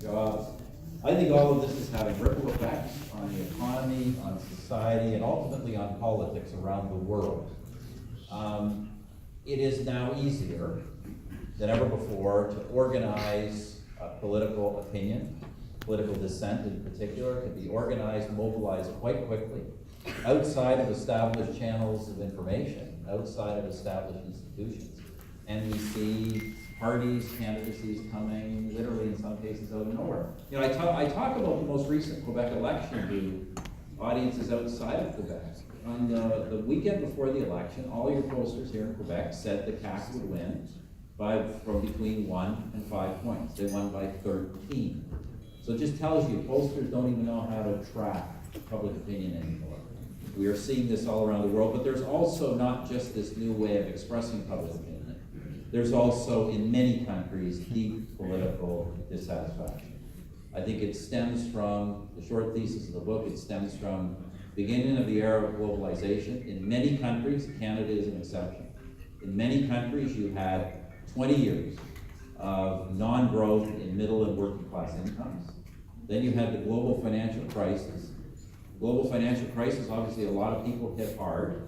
jobs. I think all of this is having ripple effects on the economy, on society, and ultimately on politics around the world. It is now easier than ever before to organize political opinion, political dissent in particular, can be organized, mobilized quite quickly, outside of established channels of information, outside of established institutions. And we see parties, candidacies coming literally in some cases out of nowhere. You know, I talk about the most recent Quebec election to audiences outside of Quebec. On the weekend before the election, all your pollsters here in Quebec said the CAQ would win from between 1 and 5 points. They won by 13. So it just tells you pollsters don't even know how to track public opinion anymore. We are seeing this all around the world, but there's also not just this new way of expressing public opinion. There's also, in many countries, deep political dissatisfaction. I think it stems from, the short thesis of the book, it stems from the beginning of the era of globalization. In many countries, Canada is an exception. In many countries, you had 20 years of non-growth in middle and working class incomes. Then you had the global financial crisis. Global financial crisis, obviously a lot of people hit hard.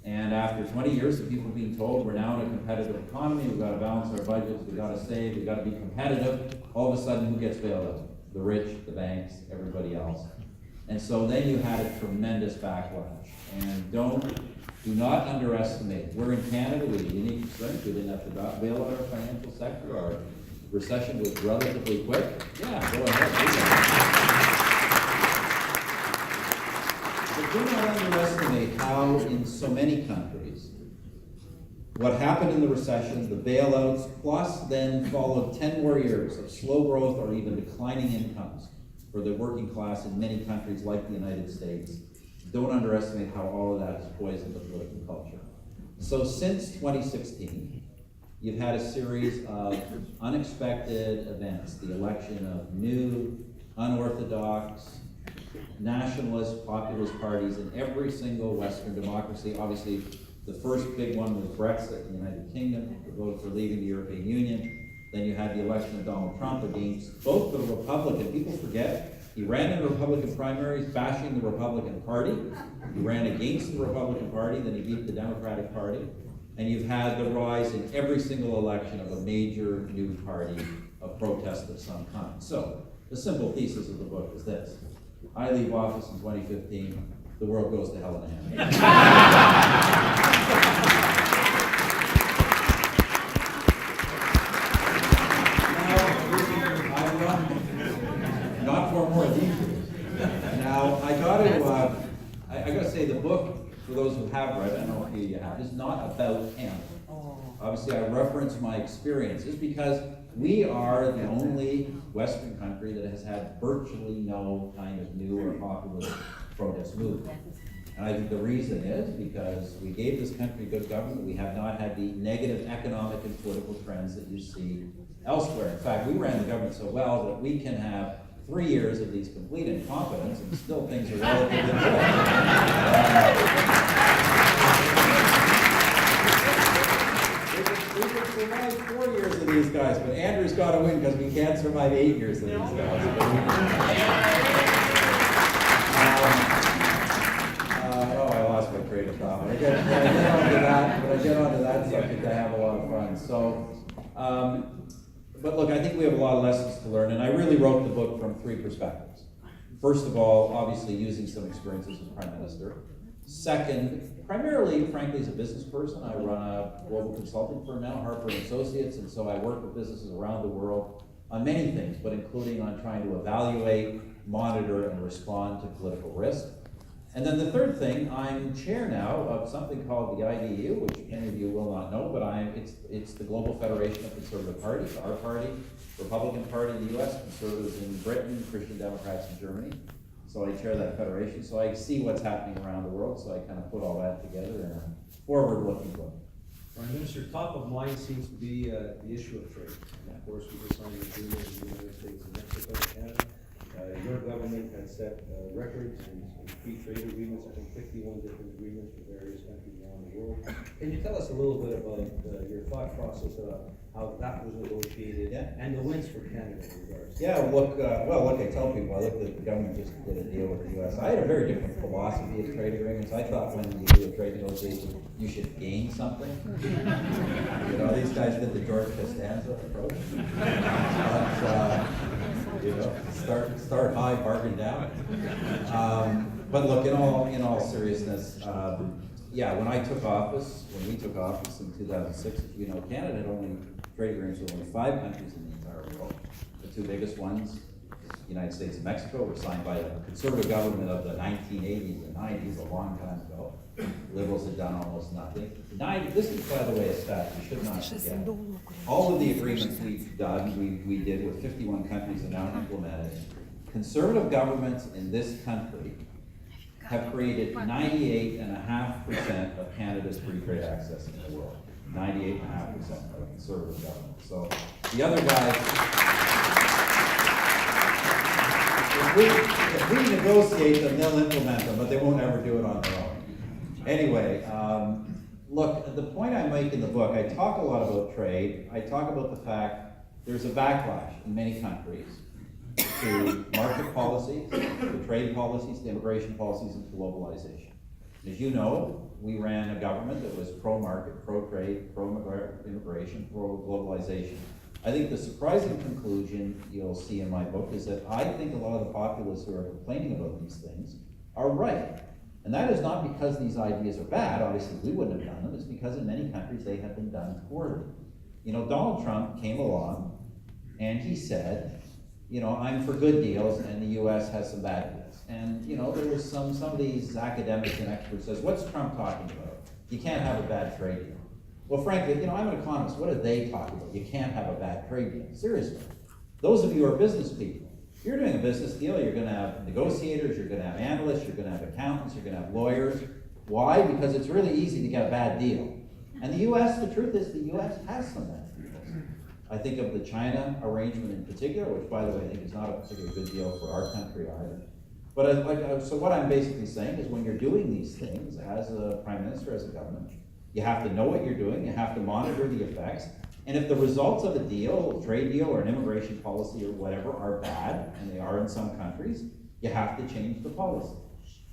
And after 20 years of people being told we're now in a competitive economy, we've got to balance our budgets, we've got to save, we've got to be competitive, all of a sudden who gets bailed out? The rich, the banks, everybody else. And so then you had a tremendous backlash. And do not underestimate. We're in Canada with a unique strength. We didn't have to bail out our financial sector. Our recession was relatively quick. Yeah, go ahead. But do not underestimate how in so many countries, what happened in the recession, the bailouts, plus then followed 10 more years of slow growth or even declining incomes for the working class in many countries like the United States. Don't underestimate how all of that has poisoned the political culture. So since 2016, you've had a series of unexpected events, the election of new, unorthodox, nationalist, populist parties in every single Western democracy. Obviously, the first big one was Brexit in the United Kingdom, the vote for leaving the European Union. Then you had the election of Donald Trump against both the Republican, people forget, he ran in the Republican primaries bashing the Republican Party. He ran against the Republican Party, then he beat the Democratic Party. And you've had the rise in every single election of a major new party of protest of some kind. So, the simple thesis of the book is this. I leave office in 2015, the world goes to hell in a handbasket. Not for more of these years. Now, I gotta say, the book, for those who have read, I don't know if you have, is not about Canada. Obviously, I reference my experiences because we are the only Western country that has had virtually no kind of new or populist protest movement. And I think the reason is because we gave this country good government. We have not had the negative economic and political trends that you see elsewhere. In fact, we ran the government so well that we can have 3 years of these complete incompetence and still things are relatively good. We could survive 4 years of these guys, but Andrew's got to win because we can't survive 8 years of these guys. I lost my train of thought. When I get onto that subject, I have a lot of fun. So, but look, I think we have a lot of lessons to learn, and I really wrote the book from 3 perspectives. First of all, obviously using some experiences as Prime Minister. Second, primarily, frankly, as a business person, I run a global consulting firm now, Harper & Associates, and so I work with businesses around the world on many things, but including on trying to evaluate, monitor, and respond to political risk. And then the third thing, I'm chair now of something called the IDU, which many of you will not know, but it's the Global Federation of Conservative Parties, our party, Republican Party in the US, Conservatives in Britain, Christian Democrats in Germany. So I chair that federation, so I see what's happening around the world, so I kind of put all that together in a forward-looking book. Prime Minister, top of mind seems to be the issue of trade. And of course, we just signed an agreement with the United States and Mexico and Canada. Your government has set records in free trade agreements, I think 51 different agreements with various countries around the world. Can you tell us a little bit about your thought process about how that was negotiated and the wins for Canada in regards? Yeah, look, I tell people, the government just did a deal with the US. I had a very different philosophy of trade agreements. I thought when you do a trade negotiation, you should gain something. You know, these guys did the George Costanza approach. Start high, bargain down. But look, in all seriousness, when we took office in 2006, Canada had only trade agreements with only 5 countries in the entire world. The 2 biggest ones, the United States and Mexico, were signed by a conservative government of the 1980s and 90s, a long time ago. Liberals had done almost nothing. This is, by the way, a stat we should not forget. All of the agreements we've done, we did with 51 countries and now implemented. Conservative governments in this country have created 98.5% of Canada's free trade access in the world. 98.5% of conservative government. So the other guys, if we negotiate them, they'll implement them, but they won't ever do it on their own. Anyway, look, the point I make in the book, I talk a lot about trade. I talk about the fact there's a backlash in many countries to market policies, to trade policies, to immigration policies, and to globalization. As you know, we ran a government that was pro-market, pro-trade, pro-immigration, pro-globalization. I think the surprising conclusion you'll see in my book is that I think a lot of the populists who are complaining about these things are right. And that is not because these ideas are bad, obviously we wouldn't have done them, it's because in many countries they have been done poorly. Donald Trump came along and he said, I'm for good deals and the US has some bad deals. And there was some of these academics and experts says, what's Trump talking about? You can't have a bad trade deal. Well, frankly, I'm an economist, what are they talking about? You can't have a bad trade deal. Seriously. Those of you who are business people, if you're doing a business deal, you're gonna have negotiators, you're gonna have analysts, you're gonna have accountants, you're gonna have lawyers. Why? Because it's really easy to get a bad deal. And the US, the truth is, the US has some bad deals. I think of the China arrangement in particular, which by the way, I think is not a particularly good deal for our country either. But so what I'm basically saying is when you're doing these things as a prime minister, as a government, you have to know what you're doing, you have to monitor the effects, and if the results of a deal, a trade deal, or an immigration policy or whatever are bad, and they are in some countries, you have to change the policy.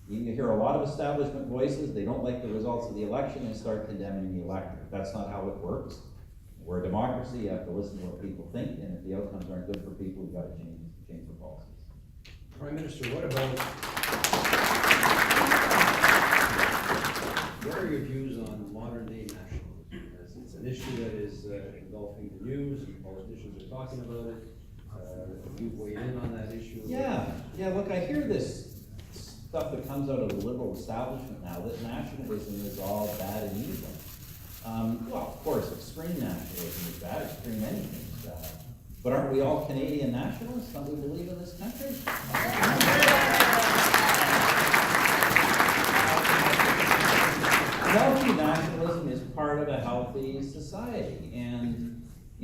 You hear a lot of establishment voices, they don't like the results of the election and start condemning the electorate. That's not how it works. We're a democracy, you have to listen to what people think, and if the outcomes aren't good for people, you've got to change the policies. Prime Minister, what are your views on modern day nationalism? As it's an issue that is engulfing the news, and politicians are talking about it. You weigh in on that issue? Yeah, look, I hear this stuff that comes out of the liberal establishment now, that nationalism is all bad and evil. Well, of course, extreme nationalism is bad, extreme anything is bad. But aren't we all Canadian nationalists? Don't we believe in this country? Healthy nationalism is part of a healthy society. And,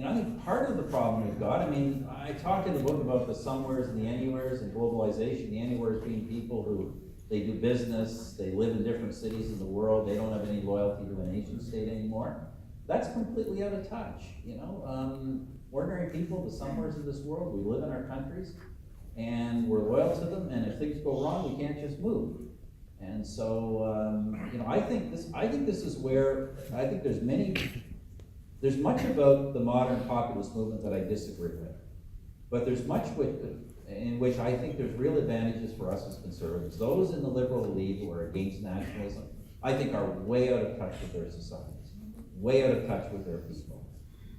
I think part of the problem we've got, I talk in the book about the somewheres and the anywheres and globalization. The anywheres being people who, they do business, they live in different cities in the world, they don't have any loyalty to a nation state anymore. That's completely out of touch, Ordinary people, the somewheres of this world, we live in our countries, and we're loyal to them, and if things go wrong, we can't just move. And so, I think this is where, I think there's much about the modern populist movement that I disagree with. But there's much in which I think there's real advantages for us as conservatives. Those in the liberal elite who are against nationalism, I think are way out of touch with their societies, way out of touch with their people.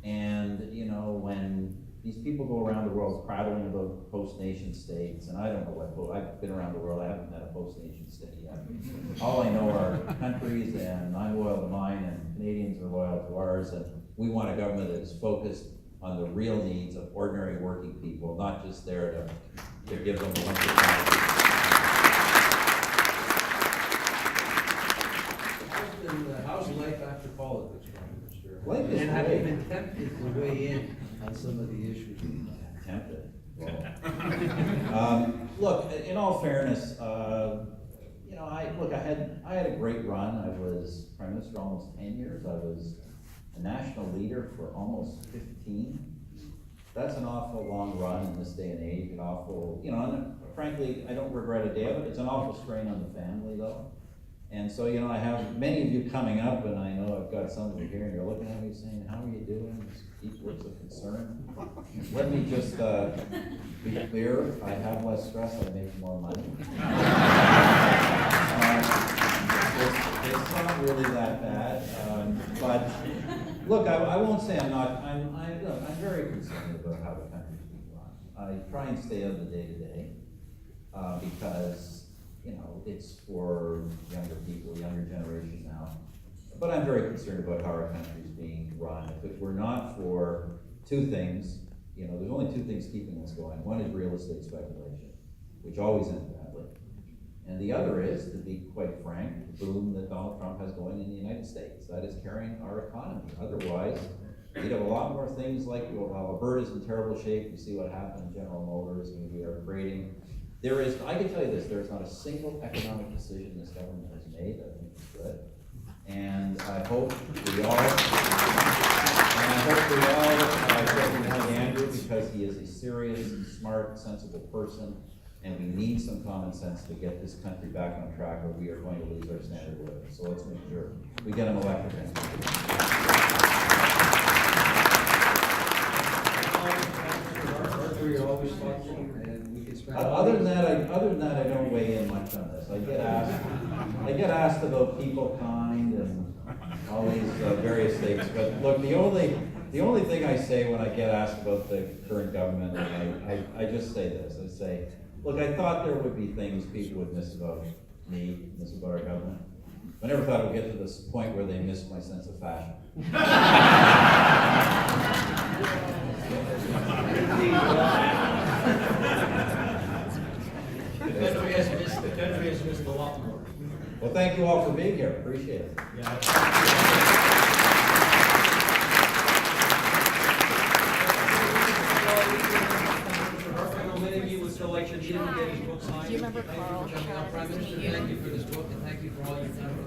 And, when these people go around the world prattling about post-nation states, and I don't know what, I've been around the world, I haven't met a post-nation state yet. All I know are countries, and I'm loyal to mine, and Canadians are loyal to ours, and we want a government that is focused on the real needs of ordinary working people, not just there to give them a bunch of time. How's life after politics, Prime Minister? Life is and have you great. been tempted to weigh in on some of the issues? Tempted. Well, look, in all fairness, you know, I had a great run. I was Prime Minister almost 10 years. I was a national leader for almost 15. That's an awful long run in this day and age, an awful, you know, and frankly, I don't regret a day of it. It's an awful strain on the family though. And so, you know, I have many of you coming up, and I know I've got some of you here, and you're looking at me saying, how are you doing? These deep words of concern. Let me just be clear, I have less stress, I make more money. It's not really that bad, but look, I won't say I'm not, look, I'm very concerned about how the country's being run. I try and stay on the day-to-day, because you know, it's for younger people, younger generation now. But I'm very concerned about how our country is being run. If it were not for two things, you know, there's only two things keeping us going. One is real estate speculation, which always ends badly. And the other is, to be quite frank, the boom that Donald Trump has going in the United States. That is carrying our economy. Otherwise, we'd have a lot more things like, well, Alberta's in terrible shape. You see what happened in General Motors. I mean, we are creating. I can tell you this, there is not a single economic decision this government has made that I think is good. And I hope we all, like Andrew, because he is a serious, smart, sensible person, and we need some common sense to get this country back on track, or we are going to lose our standard of living. So let's make sure we get him elected. Arthur, you're always thoughtful, and we can spend. Other than that, I don't weigh in much on this. I get asked about people kind and all these various things. But look, the only thing I say when I get asked about the current government, I just say this. I say, look, I thought there would be things people would miss about me, miss about our government. I never thought it would get to this point where they missed my sense of fashion. The country has missed a lot more. Well, thank you all for being here. Appreciate it. Yeah. Many of you would still like to get his book signed. Do you remember Carl? Thank you for coming up, Prime Minister. Thank you for this book, and thank you for all you've done for